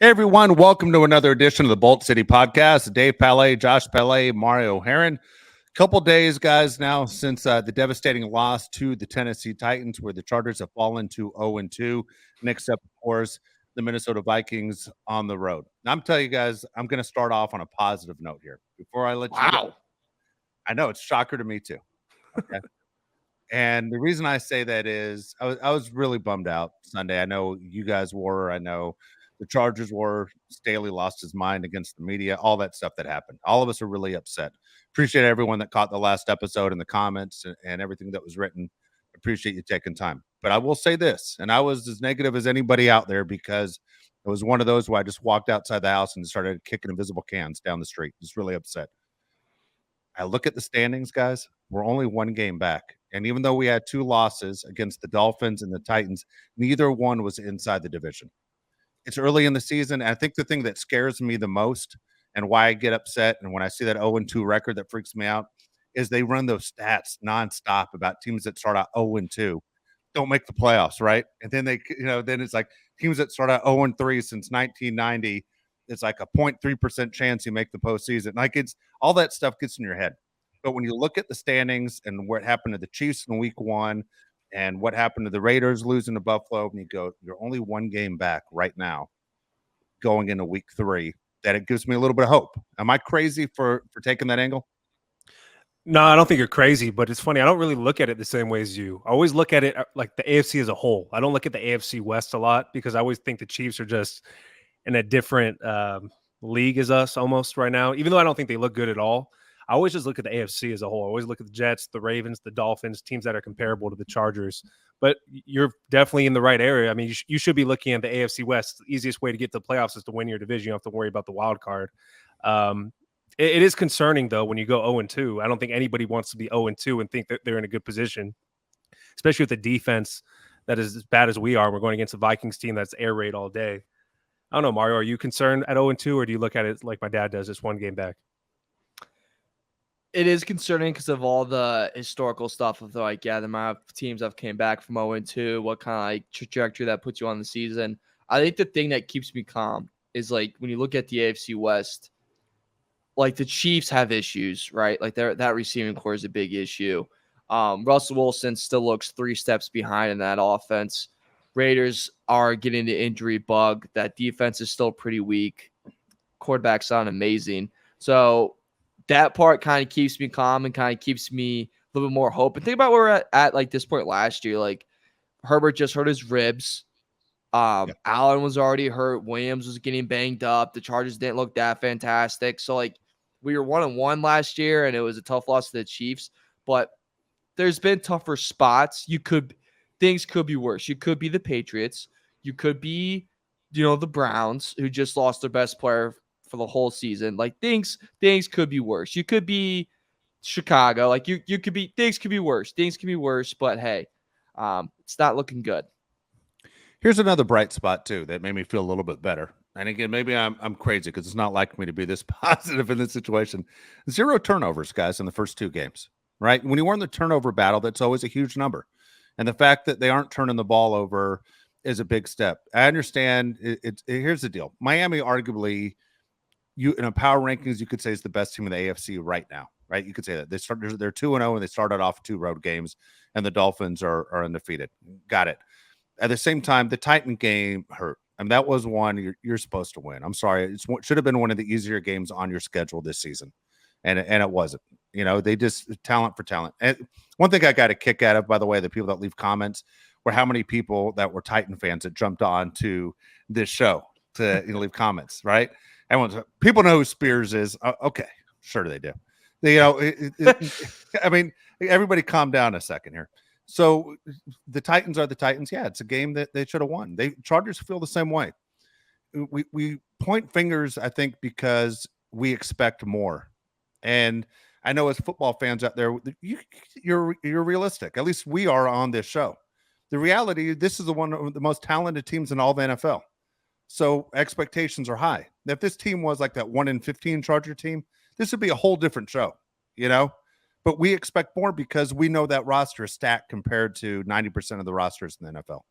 Hey everyone, welcome to another edition of the Bolt City Podcast. Dave Palais, Josh Palais, Mario Heron. Couple days, guys, now since the devastating loss to the Tennessee Titans, where the Chargers have fallen to 0-2. Next up, of course, the Minnesota Vikings on the road. Now, I'm telling you guys, I'm going to start off on a positive note here. Before I let you go, I know it's a shocker to me too. Okay. And the reason I say that is I was really bummed out Sunday. I know you guys were. I know the Chargers were. Staley lost his mind against the media, all that stuff that happened. All of us are really upset. Appreciate everyone that caught the last episode and the comments and everything that was written. Appreciate you taking time. But I will say this, and I was as negative as anybody out there because it was one of those where I just walked outside the house and started kicking invisible cans down the street. Just really upset. I look at the standings, guys. We're only one game back. And even though we had two losses against the Dolphins and the Titans, neither one was inside the division. It's early in the season. And I think the thing that scares me the most and why I get upset and when I see that 0-2 record that freaks me out is they run those stats nonstop about teams that start out 0-2 don't make the playoffs, right? And then then it's like teams that start out 0-3 since 1990, it's like a 0.3% chance you make the postseason. Like it's all that stuff gets in your head. But when you look at the standings and what happened to the Chiefs in week one and what happened to the Raiders losing to Buffalo, and you go, you're only one game back right now going into week three, that it gives me a little bit of hope. Am I crazy for taking that angle? No, I don't think you're crazy, but it's funny. I don't really look at it the same way as you. I always look at it like the AFC as a whole. I don't look at the AFC West a lot because I always think the Chiefs are just in a different league as us almost right now, even though I don't think they look good at all. I always just look at the AFC as a whole. I always look at the Jets, the Ravens, the Dolphins, teams that are comparable to the Chargers. But you're definitely in the right area. I mean, you should be looking at the AFC West. The easiest way to get to the playoffs is to win your division. You don't have to worry about the wild card. It is concerning, though, when you go 0-2. I don't think anybody wants to be 0-2 and think that they're in a good position, especially with the defense that is as bad as we are. We're going against a Vikings team that's air raid all day. I don't know, Mario, are you concerned at 0-2, or do you look at it like my dad does, just one game back? It is concerning because of all the historical stuff of the amount of teams that came back from 0-2, what kind of trajectory that puts you on the season. I think the thing that keeps me calm is when you look at the AFC West, the Chiefs have issues, right? That receiving core is a big issue. Russell Wilson still looks 3 steps behind in that offense. Raiders are getting the injury bug. That defense is still pretty weak. Quarterbacks sound amazing. So that part kind of keeps me calm and kind of keeps me a little bit more hope. And think about where we're at this point last year. Herbert just hurt his ribs. Allen was already hurt. Williams was getting banged up. The Chargers didn't look that fantastic. So we were 1-1 last year, and it was a tough loss to the Chiefs. But there's been tougher spots. Things could be worse. You could be the Patriots. You could be, the Browns, who just lost their best player for the whole season. Things could be worse. You could be Chicago. You could be. Things could be worse. Things could be worse. But hey, it's not looking good. Here's another bright spot too that made me feel a little bit better. And again, maybe I'm crazy because it's not like me to be this positive in this situation. 0 turnovers, guys, in the first 2 games, right? When you were in the turnover battle, that's always a huge number. And the fact that they aren't turning the ball over is a big step. I understand. Here's the deal. Miami, arguably, in a power rankings, you could say is the best team in the AFC right now, right? You could say that they're 2-0 and they started off 2 road games, and the Dolphins are undefeated. Got it. At the same time, the Titan game hurt. I mean, that was one you're supposed to win. I'm sorry. It should have been one of the easier games on your schedule this season. And it wasn't. They just talent for talent. And one thing I got a kick out of, by the way, the people that leave comments, were how many people that were Titan fans that jumped on to this show to leave comments, right? People know who Spears is. Okay, sure they do. I mean, everybody calm down a second here. So the Titans are the Titans. Yeah, it's a game that they should have won. Chargers feel the same way. We point fingers, I think, because we expect more. And I know as football fans out there, you're realistic. At least we are on this show. The reality, this is one of the most talented teams in all the NFL. So expectations are high. If this team was like that 1-15 Charger team, this would be a whole different show, But we expect more because we know that roster is stacked compared to 90% of the rosters in the NFL.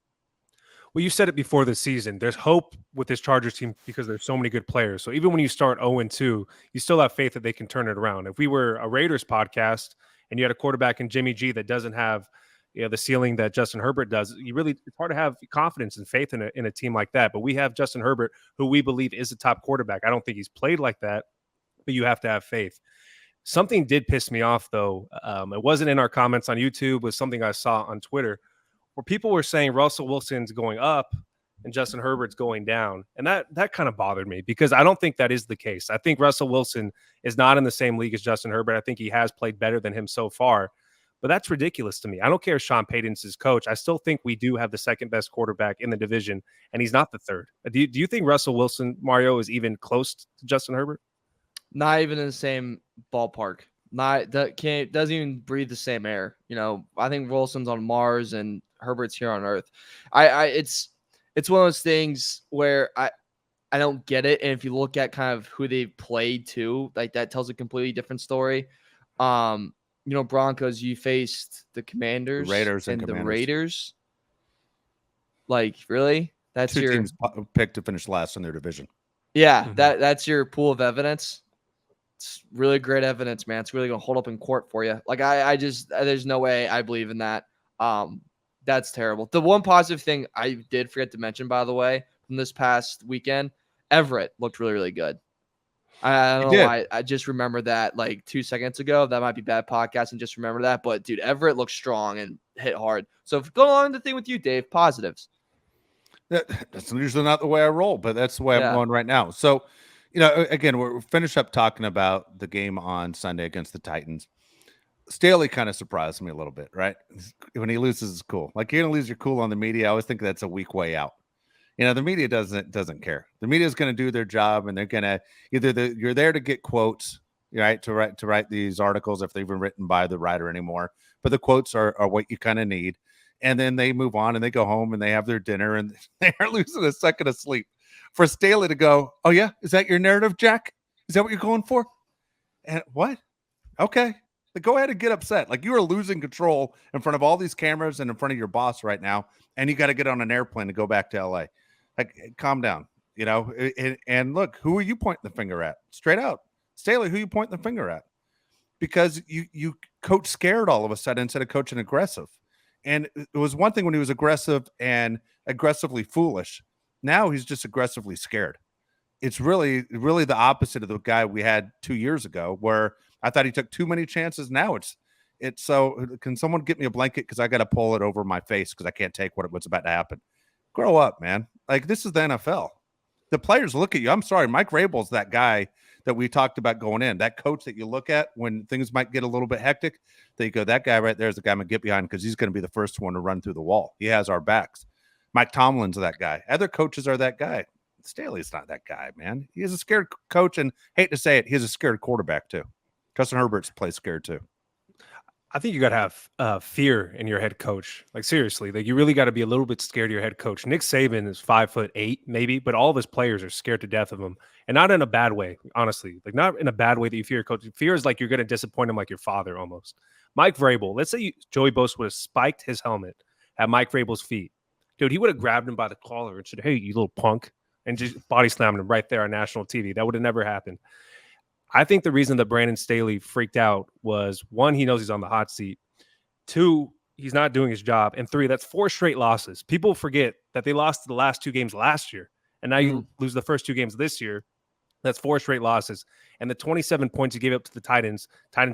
Well, you said it before the season. There's hope with this Chargers team because there's so many good players. So even when you start 0-2, you still have faith that they can turn it around. If we were a Raiders podcast and you had a quarterback in Jimmy G that doesn't have the ceiling that Justin Herbert does, it's hard to have confidence and faith in a team like that. But we have Justin Herbert, who we believe is a top quarterback. I don't think he's played like that, but you have to have faith. Something did piss me off, though. It wasn't in our comments on YouTube. It was something I saw on Twitter where people were saying Russell Wilson's going up and Justin Herbert's going down. And that kind of bothered me because I don't think that is the case. I think Russell Wilson is not in the same league as Justin Herbert. I think he has played better than him so far. But that's ridiculous to me. I don't care if Sean Payton's his coach. I still think we do have the second best quarterback in the division, and he's not the third. Do you think Russell Wilson, Mario, is even close to Justin Herbert? Not even in the same ballpark. Doesn't even breathe the same air. I think Wilson's on Mars and Herbert's here on Earth. It's one of those things where I don't get it. And if you look at kind of who they've played to, like that tells a completely different story. Broncos, you faced the Commanders, Raiders, and the Raiders. Like, really? That's two your teams picked to finish last in their division. Yeah, that's your pool of evidence. It's really great evidence, man. It's really gonna hold up in court for you. Like I just there's no way I believe in that. That's terrible. The one positive thing I did forget to mention, by the way, from this past weekend, Everett looked really, really good. I don't know why. I just remember that like 2 seconds ago. That might be bad podcast and just remember that. But dude, Everett looked strong and hit hard. So go along the thing with you, Dave. Positives. That's usually not the way I roll, but that's the way I'm going right now. So, again, we're finish up talking about the game on Sunday against the Titans. Staley kind of surprised me a little bit, right? When he loses, it's cool. Like you're gonna lose your cool on the media. I always think that's a weak way out. The media doesn't care. The media is going to do their job, and they're going to you're there to get quotes, right? To write these articles if they've been written by the writer anymore. But the quotes are what you kind of need, and then they move on and they go home and they have their dinner and they are losing a second of sleep. For Staley to go, oh yeah, is that your narrative, Jack? Is that what you're going for? And what? Okay. Go ahead and get upset. Like you are losing control in front of all these cameras and in front of your boss right now. And you got to get on an airplane to go back to LA. Like, calm down, and look, who are you pointing the finger at? Straight out. Staley, who are you pointing the finger at? Because you coach scared all of a sudden instead of coaching aggressive. And it was one thing when he was aggressive and aggressively foolish. Now he's just aggressively scared. It's really, really the opposite of the guy we had 2 years ago where I thought he took too many chances. Now it's so can someone get me a blanket because I got to pull it over my face because I can't take what's about to happen. Grow up, man. Like this is the NFL. The players look at you. I'm sorry, Mike Vrabel's that guy that we talked about going in. That coach that you look at when things might get a little bit hectic. That you go, that guy right there is the guy I'm gonna get behind because he's going to be the first one to run through the wall. He has our backs. Mike Tomlin's that guy. Other coaches are that guy. Staley's not that guy, man. He is a scared coach, and hate to say it, he's a scared quarterback too. Justin Herbert's plays scared too. I think you got to have fear in your head coach. Like seriously, like you really got to be a little bit scared of your head coach. Nick Saban is 5'8" maybe, but all of his players are scared to death of him, and not in a bad way. Honestly, like not in a bad way that you fear your coach. Fear is like you're going to disappoint him, like your father almost. Mike Vrabel. Let's say Joey Bosa would have spiked his helmet at Mike Vrabel's feet, dude. He would have grabbed him by the collar and said, "Hey, you little punk," and just body slammed him right there on national TV. That would have never happened. I think the reason that Brandon Staley freaked out was, one, he knows he's on the hot seat. Two, he's not doing his job. And three, that's 4 straight losses. People forget that they lost the last 2 games last year. And now you lose the first 2 games this year. That's 4 straight losses. And the 27 points you gave up to the Titans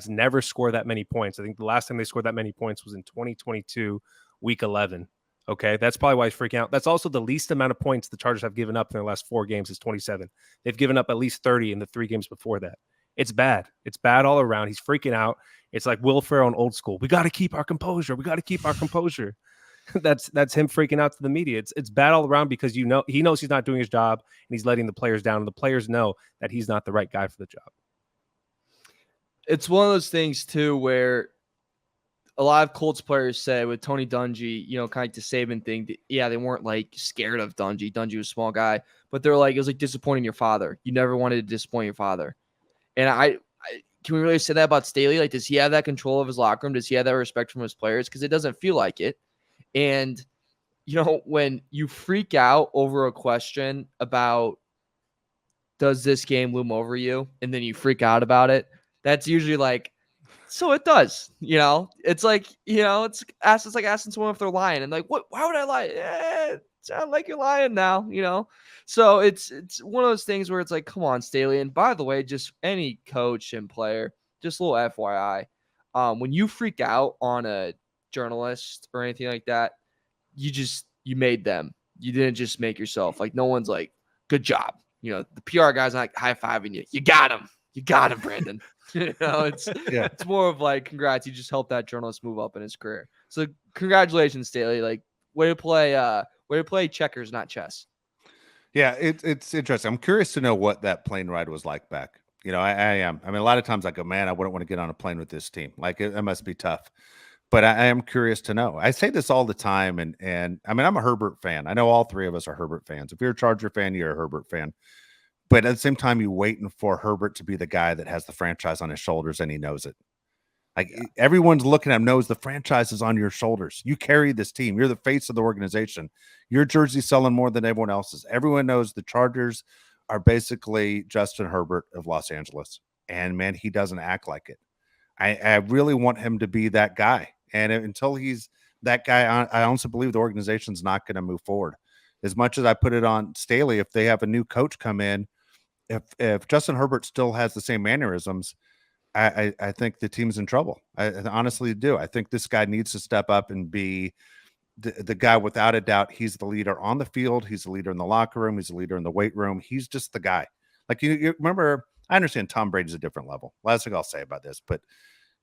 never score that many points. I think the last time they scored that many points was in 2022, week 11. Okay, that's probably why he's freaking out. That's also the least amount of points the Chargers have given up in their last 4 games is 27. They've given up at least 30 in the 3 games before that. It's bad. It's bad all around. He's freaking out. It's like Will Ferrell in Old School. We got to keep our composure. We got to keep our composure. That's him freaking out to the media. It's bad all around because he knows he's not doing his job and he's letting the players down. And the players know that he's not the right guy for the job. It's one of those things too where a lot of Colts players say with Tony Dungy, kind of like the Saban thing. They weren't like scared of Dungy. Dungy was a small guy, but they're like, it was like disappointing your father. You never wanted to disappoint your father. And I can we really say that about Staley? Like, does he have that control of his locker room? Does he have that respect from his players? Because it doesn't feel like it. And when you freak out over a question about does this game loom over you, and then you freak out about it, that's usually like, so it does. It's like, it's like asking someone if they're lying, and like, what? Why would I lie? Sound like you're lying now. So it's one of those things where it's like, come on, Staley. And by the way, just any coach and player, just a little FYI, when you freak out on a journalist or anything like that, you made them. You didn't just make yourself. Like, no one's like, good job. The PR guy's not like high-fiving you. You got him. You got him, Brandon. It's more of like, congrats. You just helped that journalist move up in his career. So congratulations, Staley. Like, way to play checkers, not chess. Yeah, it's interesting. I'm curious to know what that plane ride was like back. I am. I mean, a lot of times I go, man, I wouldn't want to get on a plane with this team. Like, it must be tough. But I am curious to know. I say this all the time, and I mean, I'm a Herbert fan. I know all three of us are Herbert fans. If you're a Charger fan, you're a Herbert fan. But at the same time, you're waiting for Herbert to be the guy that has the franchise on his shoulders, and he knows it. Like, everyone's looking at him, knows the franchise is on your shoulders. You carry this team. You're the face of the organization. Your jersey's selling more than everyone else's. Everyone knows the Chargers are basically Justin Herbert of Los Angeles. And, man, he doesn't act like it. I really want him to be that guy. And until he's that guy, I honestly believe the organization's not going to move forward. As much as I put it on Staley, if they have a new coach come in, if Justin Herbert still has the same mannerisms, I think the team's in trouble. I honestly do. I think this guy needs to step up and be the guy without a doubt. He's the leader on the field. He's the leader in the locker room. He's the leader in the weight room. He's just the guy. Like, you remember, I understand Tom Brady's a different level. Last thing I'll say about this, but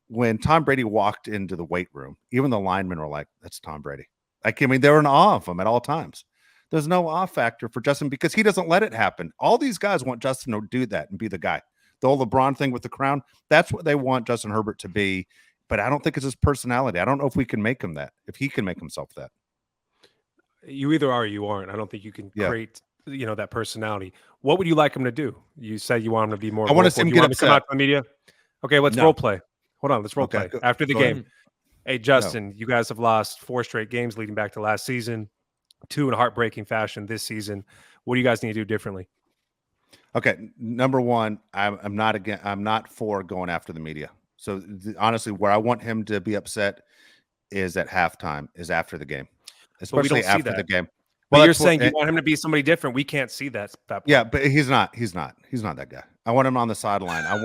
when Tom Brady walked into the weight room, even the linemen were like, that's Tom Brady. Like, I mean, they were in awe of him at all times. There's no awe factor for Justin because he doesn't let it happen. All these guys want Justin to do that and be the guy. The old LeBron thing with the crown, that's what they want Justin Herbert to be. But I don't think it's his personality. I don't know if we can make him that, if he can make himself that. You either are or you aren't. I don't think you can create, that personality. What would you like him to do? You said you want him to be more. I want to see him get upset. Come out to the media. Okay, let's role play. Hold on, let's role play. Go, After the game. Ahead. Hey, Justin, you guys have lost 4 straight games leading back to last season, 2 in heartbreaking fashion this season. What do you guys need to do differently? Okay, number one, I'm not for going after the media. So honestly, where I want him to be upset is at halftime, is after the game, especially after the game. Well, you're saying you want him to be somebody different. We can't see that. Yeah, but he's not that guy. I want him on the sideline. I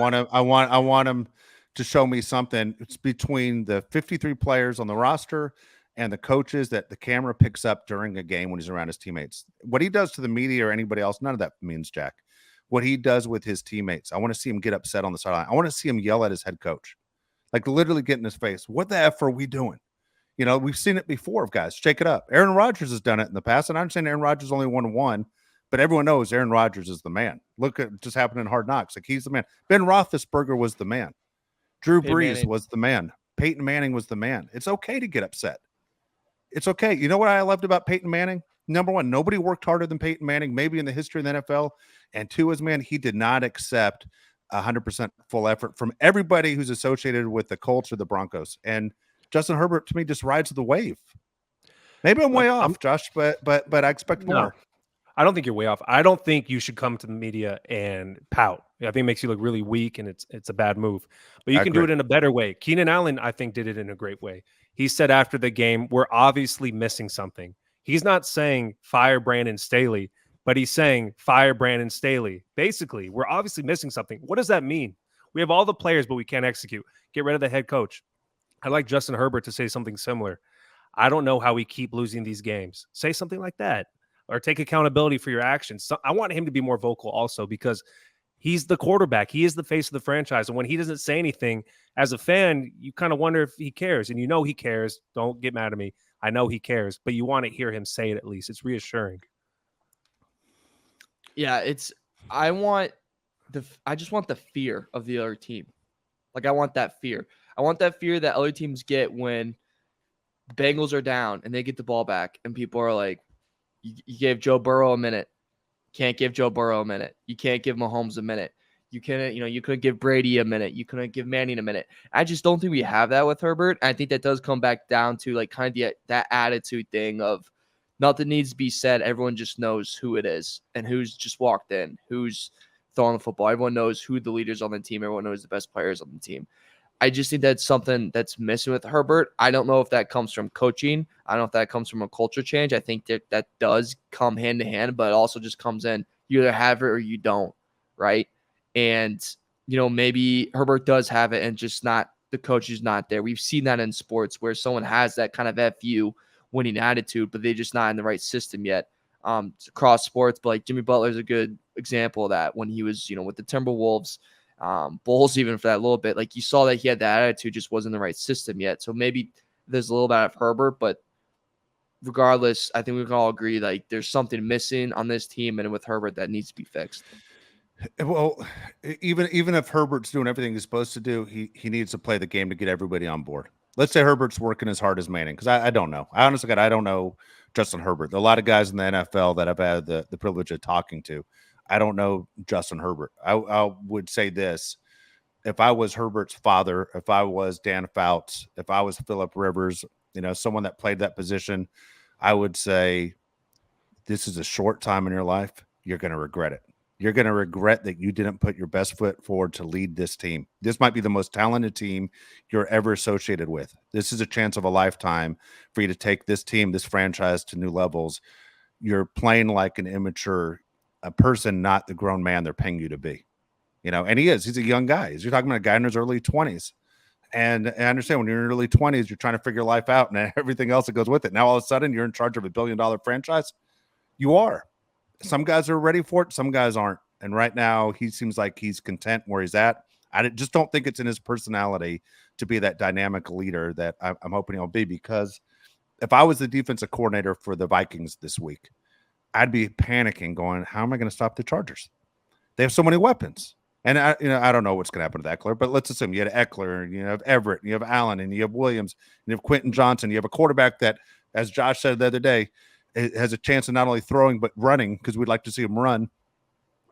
want him to show me something. It's between the 53 players on the roster and the coaches that the camera picks up during a game when he's around his teammates. What he does to the media or anybody else, none of that means jack. What he does with his teammates, I want to see him get upset on the sideline. I want to see him yell at his head coach, like literally get in his face. What the F are we doing? We've seen it before, guys. Shake it up. Aaron Rodgers has done it in the past, and I understand Aaron Rodgers only won 1, but everyone knows Aaron Rodgers is the man. Look at just happened in Hard Knocks. Like, he's the man. Ben Roethlisberger was the man. Drew Brees was the man. Peyton Manning was the man. It's okay to get upset. It's okay. You know what I loved about Peyton Manning? Number one, nobody worked harder than Peyton Manning, maybe in the history of the NFL. And 2 is, man, he did not accept 100% full effort from everybody who's associated with the Colts or the Broncos. And Justin Herbert, to me, just rides the wave. Maybe I'm way off, Josh, but I expect more. No, I don't think you're way off. I don't think you should come to the media and pout. I think it makes you look really weak, and it's a bad move. But you can do it in a better way. Keenan Allen, I think, did it in a great way. He said after the game, we're obviously missing something. He's not saying fire Brandon Staley, but he's saying fire Brandon Staley. Basically, we're obviously missing something. What does that mean? We have all the players, but we can't execute. Get rid of the head coach. I'd like Justin Herbert to say something similar. I don't know how we keep losing these games. Say something like that, or take accountability for your actions. So I want him to be more vocal also, because he's the quarterback. He is the face of the franchise. And when he doesn't say anything, as a fan, you kind of wonder if he cares. And he cares. Don't get mad at me. I know he cares, but you want to hear him say it at least. It's reassuring. Yeah, I just want the fear of the other team. Like, I want that fear. I want that fear that other teams get when the Bengals are down and they get the ball back and people are like, you gave Joe Burrow a minute. Can't give Joe Burrow a minute. You can't give Mahomes a minute. You couldn't give Brady a minute. You couldn't give Manning a minute. I just don't think we have that with Herbert. I think that does come back down to like kind of that attitude thing of Nothing needs to be said. Everyone just knows who it is and who's just walked in, who's throwing the football. Everyone knows who the leaders on the team. Everyone knows the best players on the team. I just think that's something that's missing with Herbert. I don't know if that comes from coaching. I don't know if that comes from a culture change. I think that does come hand to hand, but it also just comes in. You either have it or you don't, right? And, maybe Herbert does have it and just not the coach is not there. We've seen that in sports where someone has that kind of FU winning attitude, but they're just not in the right system yet. Across sports, but like Jimmy Butler is a good example of that when he was, with the Timberwolves. Bulls even for that little bit, like you saw that he had that attitude, just wasn't the right system yet. So maybe there's a little bit of Herbert, but regardless, I think we can all agree like there's something missing on this team and with Herbert that needs to be fixed. Well, even if Herbert's doing everything he's supposed to do, he needs to play the game to get everybody on board. Let's say Herbert's working as hard as Manning, because I don't know. I honestly, I don't know Justin Herbert. There are a lot of guys in the NFL that I've had the privilege of talking to. I don't know Justin Herbert. I would say this. If I was Herbert's father, if I was Dan Fouts, if I was Phillip Rivers, someone that played that position, I would say this is a short time in your life. You're going to regret it. You're going to regret that you didn't put your best foot forward to lead this team. This might be the most talented team you're ever associated with. This is a chance of a lifetime for you to take this team, this franchise to new levels. You're playing like an immature a person, not the grown man they're paying you to be, and he's a young guy. You're talking about a guy in his early 20s. And I understand when you're in your early 20s, you're trying to figure life out and everything else that goes with it. Now, all of a sudden, you're in charge of $1 billion franchise. You are. Some guys are ready for it. Some guys aren't. And right now, he seems like he's content where he's at. I just don't think it's in his personality to be that dynamic leader that I'm hoping he'll be, because if I was the defensive coordinator for the Vikings this week, I'd be panicking going, how am I going to stop the Chargers? They have so many weapons. And I don't know what's going to happen to Ekeler, but let's assume you had Ekeler, and you have Everett, and you have Allen, and you have Williams, and you have Quentin Johnston. You have a quarterback that, as Josh said the other day, has a chance of not only throwing but running, because we'd like to see him run.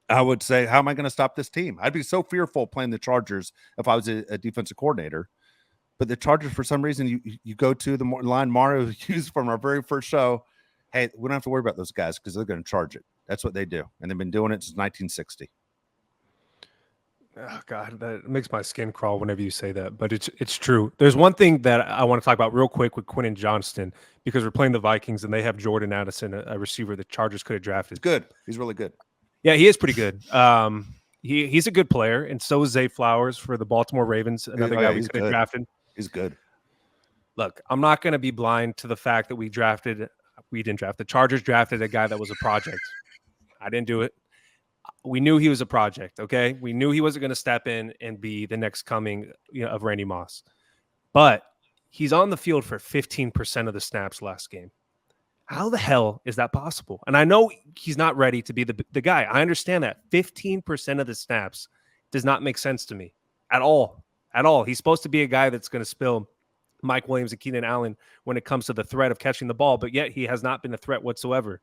I would say, how am I going to stop this team? I'd be so fearful playing the Chargers if I was a defensive coordinator. But the Chargers, for some reason, you go to the line Mario used from our very first show. Hey, we don't have to worry about those guys because they're going to charge it. That's what they do. And they've been doing it since 1960. Oh, God, that makes my skin crawl whenever you say that. But it's true. There's one thing that I want to talk about real quick with Quentin Johnston, because we're playing the Vikings and they have Jordan Addison, a receiver the Chargers could have drafted. Good. He's really good. Yeah, he is pretty good. He's a good player, and so is Zay Flowers for the Baltimore Ravens, another guy we could have drafted. He's good. Look, I'm not going to be blind to the fact that we didn't draft. The Chargers drafted a guy that was a project. I didn't do it. We knew he was a project, okay? We knew he wasn't going to step in and be the next coming of Randy Moss. But he's on the field for 15% of the snaps last game. How the hell is that possible? And I know he's not ready to be the guy. I understand that. 15% of the snaps does not make sense to me at all. At all. He's supposed to be a guy that's going to spill Mike Williams and Keenan Allen when it comes to the threat of catching the ball, but yet he has not been a threat whatsoever.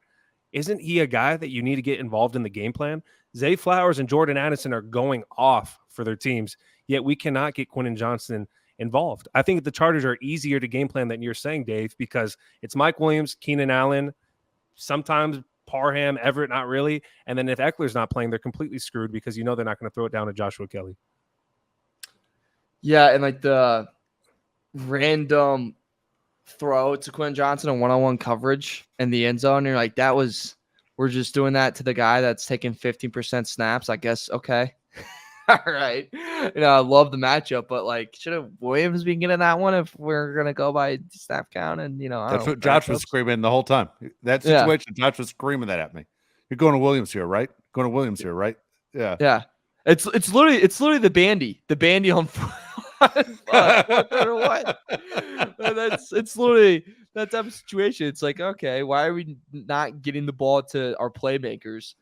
Isn't he a guy that you need to get involved in the game plan? Zay Flowers and Jordan Addison are going off for their teams, yet we cannot get Quentin Johnston involved. I think the Chargers are easier to game plan than you're saying, Dave, because it's Mike Williams, Keenan Allen, sometimes Parham, Everett, not really. And then if Eckler's not playing, they're completely screwed because they're not going to throw it down to Joshua Kelly. Yeah, and like the random throw to Quentin Johnston on one-on-one coverage in the end zone. And you're like, we're just doing that to the guy that's taking 15% snaps. I guess, okay. All right. I love the matchup, but like, should have Williams been getting that one if we're going to go by snap count? And, that's what Josh was screaming the whole time. That situation, Josh was screaming that at me. You're going to Williams here, right? Going to Williams here, right? Yeah. Yeah. It's literally the bandy on what? It's literally that type of situation. It's like, okay, why are we not getting the ball to our playmakers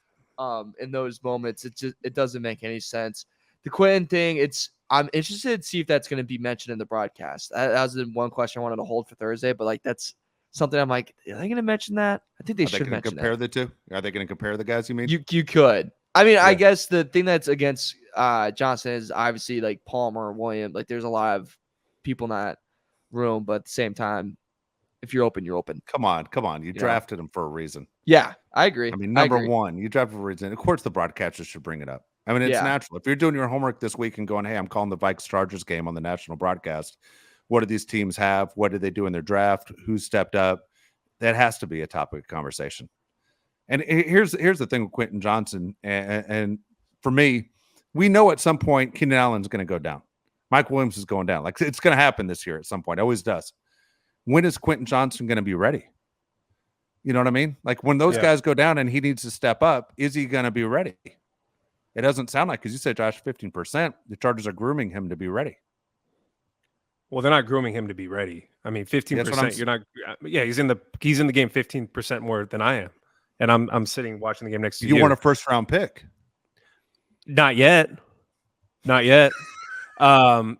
in those moments? It doesn't make any sense. The Quentin thing, I'm interested to see if that's going to be mentioned in the broadcast. That was the one question I wanted to hold for Thursday, but like that's something I'm like, are they going to mention that? I think they should mention compare the two. Are they going to compare the guys? You mean you could? I mean, yeah. I guess the thing that's against Johnston is obviously like Palmer, Williams. Like, there's a lot of people in that room, but at the same time, If you're open, you're open. Come on. You drafted him for a reason. Yeah, I agree. I mean, number one, you drafted for a reason. Of course, the broadcasters should bring it up. I mean, it's natural. If you're doing your homework this week and going, hey, I'm calling the Vikes-Chargers game on the national broadcast, what do these teams have? What did they do in their draft? Who stepped up? That has to be a topic of conversation. And here's the thing with Quentin Johnston. And for me, we know at some point Keenan Allen's going to go down. Mike Williams is going down. Like, it's going to happen this year at some point. It always does. When is Quentin Johnston going to be ready? You know what I mean? Like, when those guys go down and he needs to step up, is he going to be ready? It doesn't sound like, because you said, Josh, 15%. The Chargers are grooming him to be ready. Well, they're not grooming him to be ready. I mean, 15%. You're not. Yeah, he's in the game 15% more than I am, and I'm sitting watching the game next to you. You want a first round pick? Not yet.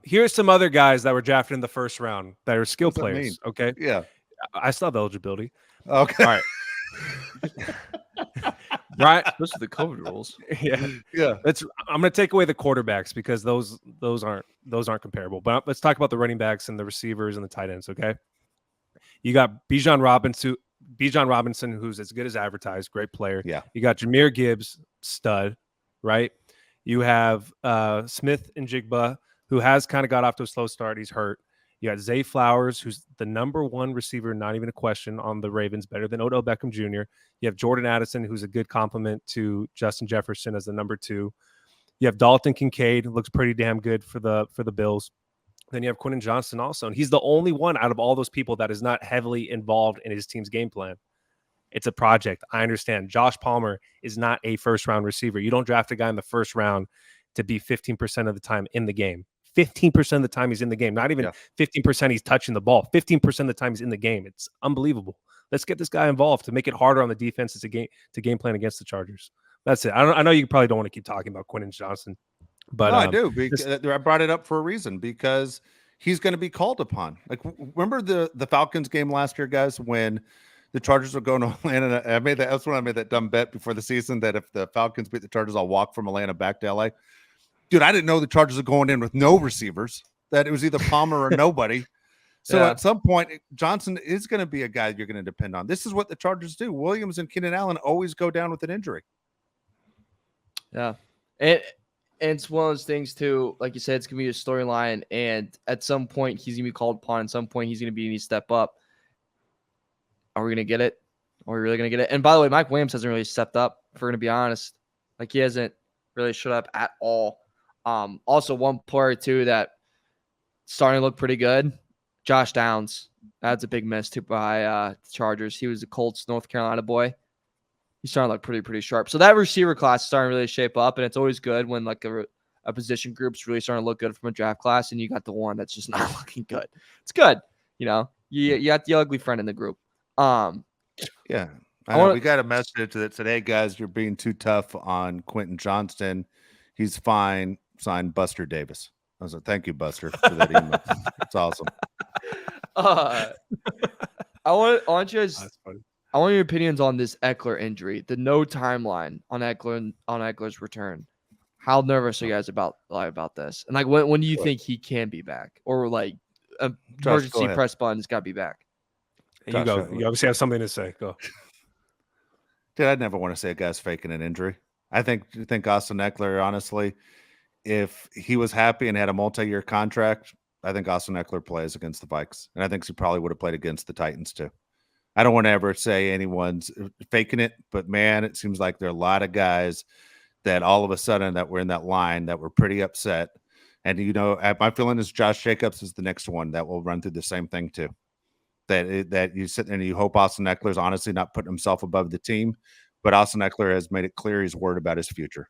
Here's some other guys that were drafted in the first round that are skill players. Okay. Yeah. I still have eligibility. Okay. All right. Right. Those are the COVID rules. Yeah. I'm going to take away the quarterbacks because those aren't comparable. But let's talk about the running backs and the receivers and the tight ends. Okay. You got Bijan Robinson, who's as good as advertised, great player. Yeah. You got Jahmyr Gibbs, stud, right? You have Smith and Jigba, who has kind of got off to a slow start. He's hurt. You got Zay Flowers, who's the number one receiver, not even a question, on the Ravens, better than Odell Beckham Jr. You have Jordan Addison, who's a good complement to Justin Jefferson as the number 2. You have Dalton Kincaid, looks pretty damn good for the Bills. Then you have Quentin Johnston also, and he's the only one out of all those people that is not heavily involved in his team's game plan. It's a project. I understand. Josh Palmer is not a first-round receiver. You don't draft a guy in the first round to be 15% of the time in the game. 15% of the time he's in the game. Not even 15% he's touching the ball. 15% of the time he's in the game. It's unbelievable. Let's get this guy involved to make it harder on the defense to game plan against the Chargers. That's it. I know you probably don't want to keep talking about Quentin Johnston, but no, I do. Because I brought it up for a reason, because he's going to be called upon. Like, remember the Falcons game last year, guys, when the Chargers were going to Atlanta? That's when I made that dumb bet before the season that if the Falcons beat the Chargers, I'll walk from Atlanta back to LA. Dude, I didn't know the Chargers are going in with no receivers, that it was either Palmer or nobody. So at some point, Johnson is going to be a guy you're going to depend on. This is what the Chargers do. Williams and Keenan Allen always go down with an injury. Yeah. And it's one of those things, too, like you said, it's going to be a storyline. And at some point, he's going to be called upon. At some point, he's going to need to step up. Are we going to get it? Are we really going to get it? And by the way, Mike Williams hasn't really stepped up, if we're going to be honest. Like, he hasn't really showed up at all. Also, one player, too, that starting to look pretty good, Josh Downs. That's a big miss, too, by the Chargers. He was a Colts, North Carolina boy. He's starting to look pretty sharp. So that receiver class is starting to really shape up, and it's always good when like a position group's really starting to look good from a draft class, and you got the one that's just not looking good. It's good. You know, you got the ugly friend in the group. Yeah. We got a message that said, hey, guys, you're being too tough on Quentin Johnston. He's fine. Signed Buster Davis. I was like, thank you, Buster, for that email. It's awesome. I want your opinions on this Ekeler injury, the no timeline on Ekeler's return. How nervous are you guys about this? And like, when do you think he can be back, or like emergency press button has got to be back? You go. You obviously have something to say. Go. Dude, I'd never want to say a guy's faking an injury. I think Austin Ekeler, honestly, if he was happy and had a multi-year contract, I think Austin Ekeler plays against the Vikes. And I think he probably would have played against the Titans too. I don't want to ever say anyone's faking it, but man, it seems like there are a lot of guys that all of a sudden that were in that line that were pretty upset. And, you know, my feeling is Josh Jacobs is the next one that will run through the same thing too. That you sit there and you hope Austin Ekeler's honestly not putting himself above the team, but Austin Ekeler has made it clear he's worried about his future.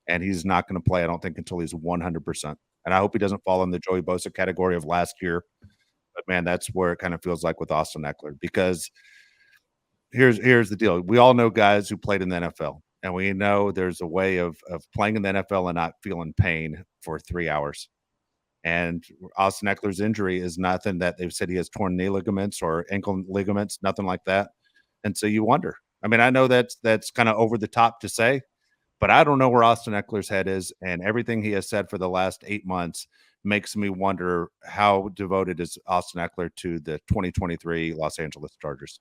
And he's not going to play, I don't think, until he's 100%. And I hope he doesn't fall in the Joey Bosa category of last year. But, man, that's where it kind of feels like with Austin Ekeler. Because here's the deal. We all know guys who played in the NFL. And we know there's a way of playing in the NFL and not feeling pain for 3 hours. And Austin Ekeler's injury is nothing that they've said he has torn knee ligaments or ankle ligaments, nothing like that. And so you wonder. I mean, I know that's kind of over the top to say, but I don't know where Austin Ekeler's head is, and everything he has said for the last 8 months makes me wonder how devoted is Austin Ekeler to the 2023 Los Angeles Chargers.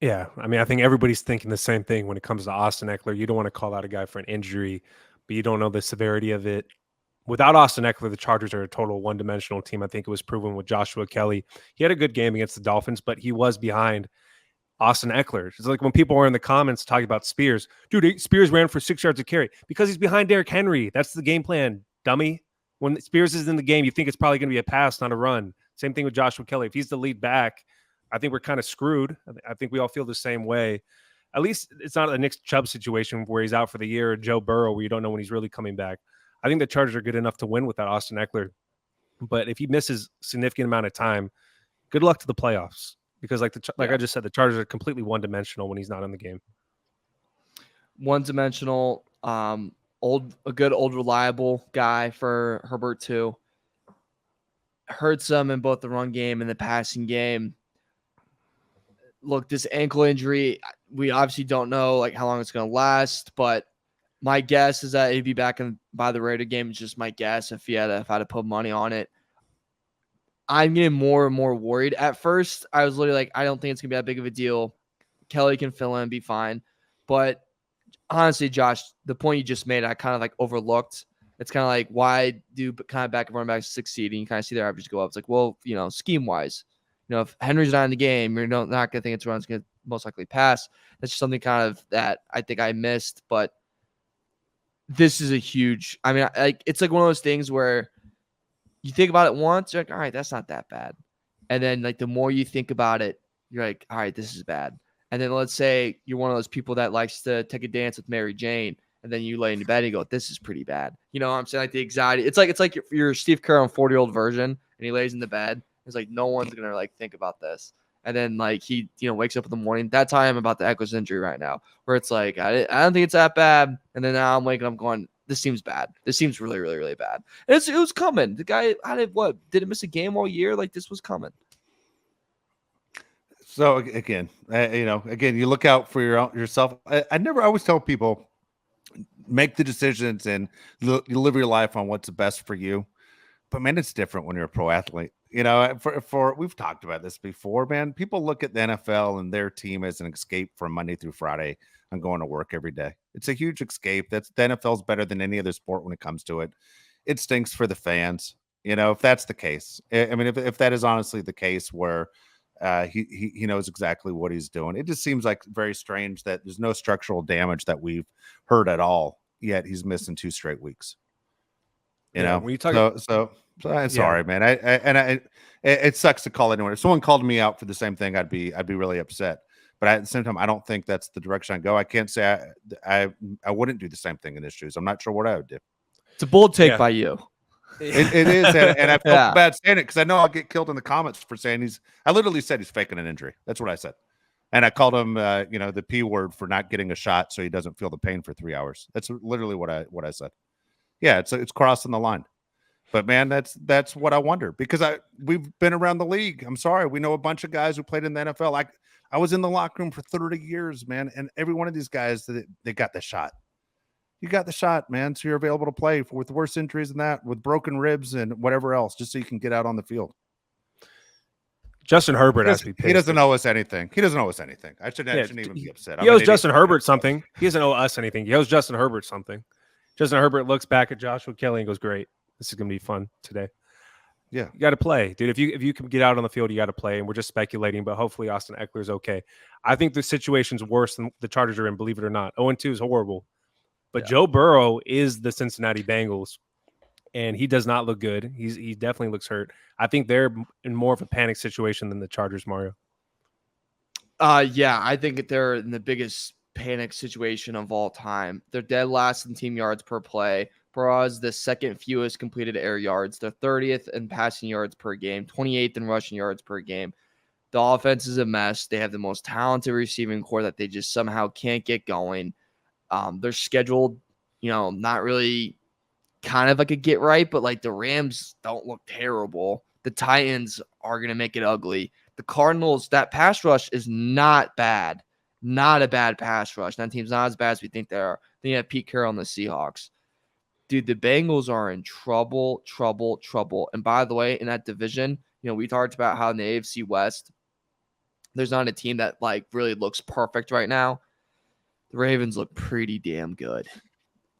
Yeah, I mean, I think everybody's thinking the same thing when it comes to Austin Ekeler. You don't want to call out a guy for an injury, but you don't know the severity of it. Without Austin Ekeler, the Chargers are a total one-dimensional team. I think it was proven with Joshua Kelly. He had a good game against the Dolphins, but he was behind Austin Ekeler. It's like when people were in the comments talking about Spears. Dude, Spears ran for 6 yards of carry because he's behind Derrick Henry. That's the game plan, dummy. When Spears is in the game, you think it's probably going to be a pass, not a run. Same thing with Joshua Kelly. If he's the lead back, I think we're kind of screwed. I think we all feel the same way. At least it's not a Nick Chubb situation where he's out for the year, or Joe Burrow, where you don't know when he's really coming back. I think the Chargers are good enough to win without Austin Ekeler. But if he misses a significant amount of time, good luck to the playoffs. Because like I just said, the Chargers are completely one-dimensional when he's not in the game. One-dimensional, a good old reliable guy for Herbert too. Hurts them in both the run game and the passing game. Look, this ankle injury, we obviously don't know like how long it's going to last, but my guess is that he'd be back by the Raider game. It's just my guess if I had to put money on it. I'm getting more and more worried. At first, I was literally like, I don't think it's going to be that big of a deal. Kelly can fill in and be fine. But honestly, Josh, the point you just made, I kind of like overlooked. It's kind of like, why do kind of back and running backs succeed? And you kind of see their average go up. It's like, well, scheme-wise, if Henry's not in the game, you're not going to think it's run's going to most likely pass. That's just something kind of that I think I missed. But this is a huge – I mean, it's like one of those things where you think about it once, you're like, all right, that's not that bad. And then like the more you think about it, you're like, all right, this is bad. And then let's say you're one of those people that likes to take a dance with Mary Jane, and then you lay in your bed and you go, this is pretty bad. You know what I'm saying? Like the anxiety. It's like you're Steve Kerr on 40-year-old version, and he lays in the bed. It's like no one's gonna like think about this. And then like he wakes up in the morning. That's how I am about the Ekeler's injury right now, where it's like I don't think it's that bad. And then now I'm waking up going, this seems bad. This seems really, really, really bad. And it was coming. The guy didn't miss a game all year. Like this was coming. So again, you look out for yourself. I always tell people, make the decisions and you live your life on what's the best for you. But man, it's different when you're a pro athlete. For we've talked about this before, man. People look at the NFL and their team as an escape from Monday through Friday and going to work every day. It's a huge escape. The NFL's better than any other sport when it comes to it. It stinks for the fans. If that's the case. I mean, if that is honestly the case where he knows exactly what he's doing. It just seems like very strange that there's no structural damage that we've heard at all, yet he's missing 2 straight weeks. When you talk, so I'm sorry, man. It sucks to call anyone. If someone called me out for the same thing, I'd be really upset. But at the same time, I don't think that's the direction I go. I can't say I wouldn't do the same thing in his shoes. I'm not sure what I would do. It's a bold take by you. It is, and I felt bad saying it because I know I'll get killed in the comments for saying I literally said he's faking an injury. That's what I said, and I called him, the P word for not getting a shot so he doesn't feel the pain for 3 hours. That's literally what I said. Yeah, it's crossing the line, but man, that's what I wonder because we've been around the league. I'm sorry, we know a bunch of guys who played in the NFL. I was in the locker room for 30 years, man, and every one of these guys they got the shot. You got the shot, man. So you're available to play with worse injuries than that, with broken ribs and whatever else, just so you can get out on the field. Justin Herbert has to be pissed. He doesn't owe us anything. I shouldn't even be upset. He owes Justin Herbert something. He doesn't owe us anything. He owes Justin Herbert something. Justin Herbert looks back at Joshua Kelly and goes, great. This is going to be fun today. Yeah. You got to play, dude. If you can get out on the field, you got to play. And we're just speculating, but hopefully Austin Ekeler is okay. I think the situation's worse than the Chargers are in, believe it or not. 0-2 is horrible. But Joe Burrow is the Cincinnati Bengals, and he does not look good. He definitely looks hurt. I think they're in more of a panic situation than the Chargers, Mario. Yeah, I think they're in the biggest panic situation of all time. They're dead last in team yards per play. Burrow is the second fewest completed air yards. They're 30th in passing yards per game, 28th in rushing yards per game. The offense is a mess. They have the most talented receiving core that they just somehow can't get going. They're scheduled, not really kind of like a get right, but like the Rams don't look terrible. The Titans are going to make it ugly. The Cardinals, that pass rush is not bad. Not a bad pass rush. That team's not as bad as we think they are. Then you have Pete Carroll and the Seahawks. dude, the Bengals are in trouble. And by the way, in that division, we talked about how in the AFC West, there's not a team that like really looks perfect right now. The Ravens look pretty damn good.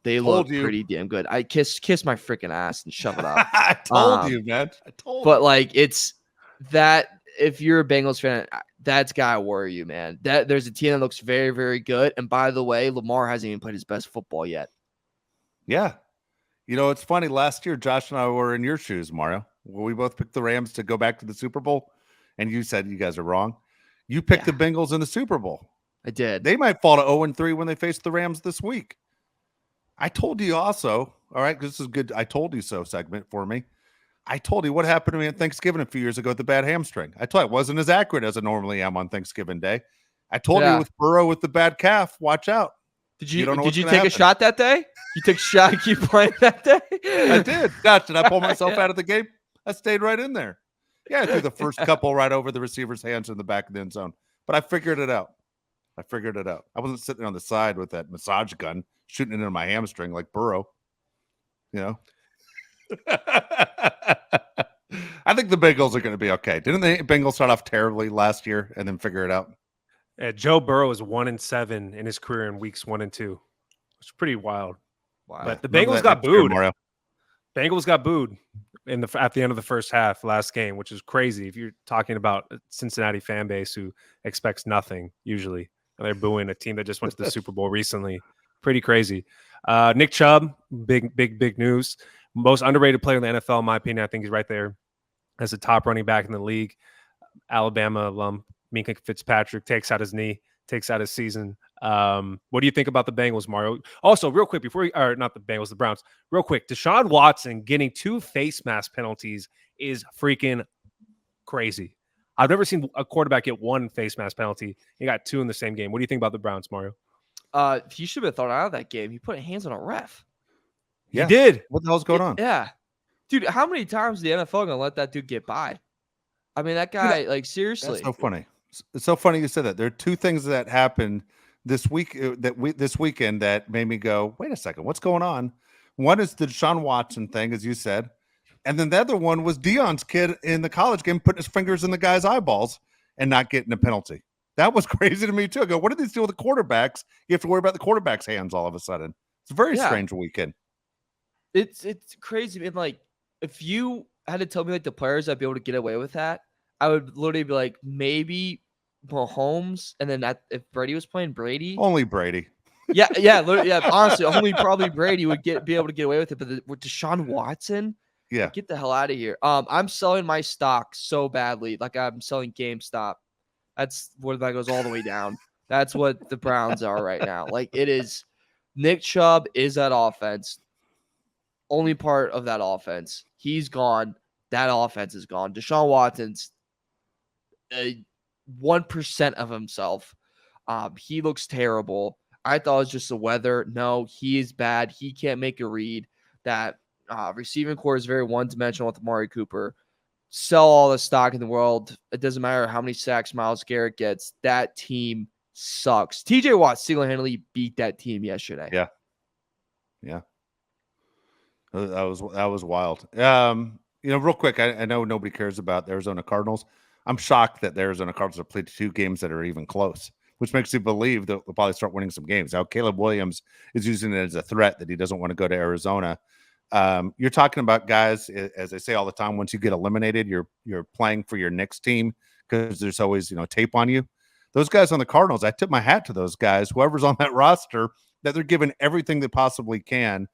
They look pretty damn good. I kiss my freaking ass and shove it up. I told you, man. I told you. But like, it's that if you're a Bengals fan, that's gotta worry you, man. That there's a team that looks very, very good. And by the way, Lamar hasn't even played his best football yet. Yeah. It's funny. Last year, Josh and I were in your shoes, Mario. We both picked the Rams to go back to the Super Bowl, and you said you guys are wrong. You picked the Bengals in the Super Bowl. I did. They might fall to 0-3 when they face the Rams this week. I told you also, all right, because this is good. I told you so segment for me. I told you what happened to me at Thanksgiving a few years ago with the bad hamstring. I told you I wasn't as accurate as I normally am on Thanksgiving Day. I told you with Burrow with the bad calf, watch out. Did you take a shot that day? You took a shot and keep playing that day? I did. Gosh, did I pull myself out of the game? I stayed right in there. Yeah, I threw the first couple right over the receiver's hands in the back of the end zone. But I figured it out. I wasn't sitting on the side with that massage gun shooting it into my hamstring like Burrow. I think the Bengals are going to be okay. Didn't the Bengals start off terribly last year and then figure it out? Joe Burrow is 1-7 in his career in weeks 1 and 2. It's pretty wild. Wow. But the Bengals got booed. Mario. Bengals got booed at the end of the first half last game, which is crazy. If you're talking about a Cincinnati fan base who expects nothing usually, and they're booing a team that just went to the Super Bowl recently, pretty crazy. Nick Chubb, big news. Most underrated player in the NFL, in my opinion. I think he's right there as the top running back in the league. Alabama alum Minka Fitzpatrick takes out his knee, takes out his season. What do you think about the Bengals, Mario? Also, real quick, not the Bengals, the Browns. Real quick, Deshaun Watson getting 2 face mask penalties is freaking crazy. I've never seen a quarterback get 1 face mask penalty. He got 2 in the same game. What do you think about the Browns, Mario? He should have been thrown out of that game. He put hands on a ref. Yeah. He did. What the hell's going on? Yeah. Dude, how many times is the NFL going to let that dude get by? I mean, that guy, seriously. That's so funny. It's so funny you said that. There are 2 things that happened this weekend that made me go, wait a second, what's going on? One is the Deshaun Watson thing, as you said. And then the other one was Deion's kid in the college game putting his fingers in the guy's eyeballs and not getting a penalty. That was crazy to me, too. I go, what did these do with the quarterbacks? You have to worry about the quarterback's hands all of a sudden. It's a very strange weekend. It's crazy. And, if you had to tell me, the players that'd be able to get away with that, I would literally be like, maybe Mahomes, and then if Brady was playing Brady. Only Brady. Yeah, honestly, only probably Brady would be able to get away with it. But with Deshaun Watson, get the hell out of here. I'm selling my stock so badly, like I'm selling GameStop. That's where that goes all the way down. That's what the Browns are right now. It is. Nick Chubb is that offense. Only part of that offense. He's gone. That offense is gone. Deshaun Watson's 1% of himself. He looks terrible. I thought it was just the weather. No, he is bad. He can't make a read. That receiving core is very one-dimensional with Amari Cooper. Sell all the stock in the world. It doesn't matter how many sacks Myles Garrett gets. That team sucks. TJ Watt single-handedly beat that team yesterday. Yeah. That was wild. Real quick, I know nobody cares about the Arizona Cardinals. I'm shocked that the Arizona Cardinals have played 2 games that are even close, which makes you believe that they'll probably start winning some games. Now, Caleb Williams is using it as a threat that he doesn't want to go to Arizona. You're talking about guys, as I say all the time, once you get eliminated, you're playing for your next team because there's always tape on you. Those guys on the Cardinals, I tip my hat to those guys, whoever's on that roster, that they're giving everything they possibly can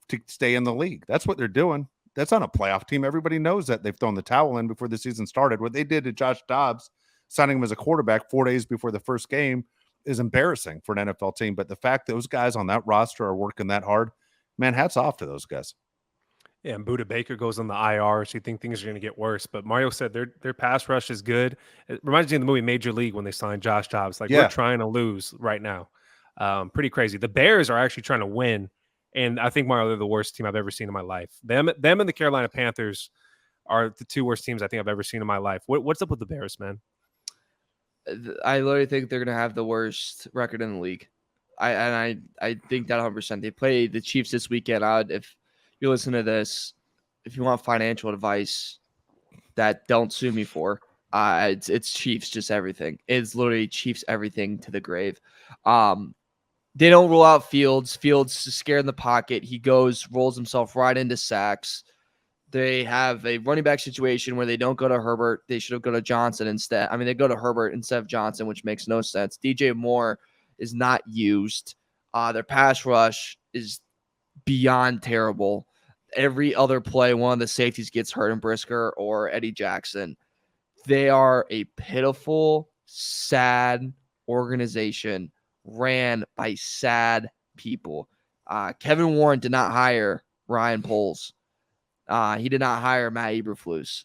to stay in the league. That's what they're doing. That's not a playoff team. Everybody knows that they've thrown the towel in before the season started. What they did to Josh Dobbs, signing him as a quarterback 4 days before the first game, is embarrassing for an NFL team. But the fact those guys on that roster are working that hard, man, hats off to those guys. Yeah, and Budda Baker goes on the IR, so you think things are going to get worse. But Mario said their pass rush is good. It reminds me of the movie Major League when they signed Josh Dobbs. We're trying to lose right now. Pretty crazy. The Bears are actually trying to win, and I think, Mario, they're the worst team I've ever seen in my life. Them and the Carolina Panthers are the 2 worst teams I think I've ever seen in my life. What's up with the Bears, man? I literally think they're going to have the worst record in the league. I think that 100%. They play the Chiefs this weekend. you listen to this, if you want financial advice that don't sue me for, it's Chiefs just everything. It's literally Chiefs everything to the grave. They don't roll out Fields. Fields is scared in the pocket. He rolls himself right into sacks. They have a running back situation where they don't go to Herbert. They should have gone to Johnston instead. I mean, they go to Herbert instead of Johnston, which makes no sense. DJ Moore is not used. Their pass rush is beyond terrible. Every other play, one of the safeties gets hurt in Brisker or Eddie Jackson. They are a pitiful, sad organization ran by sad people. Kevin Warren did not hire Ryan Poles. He did not hire Matt Eberflus.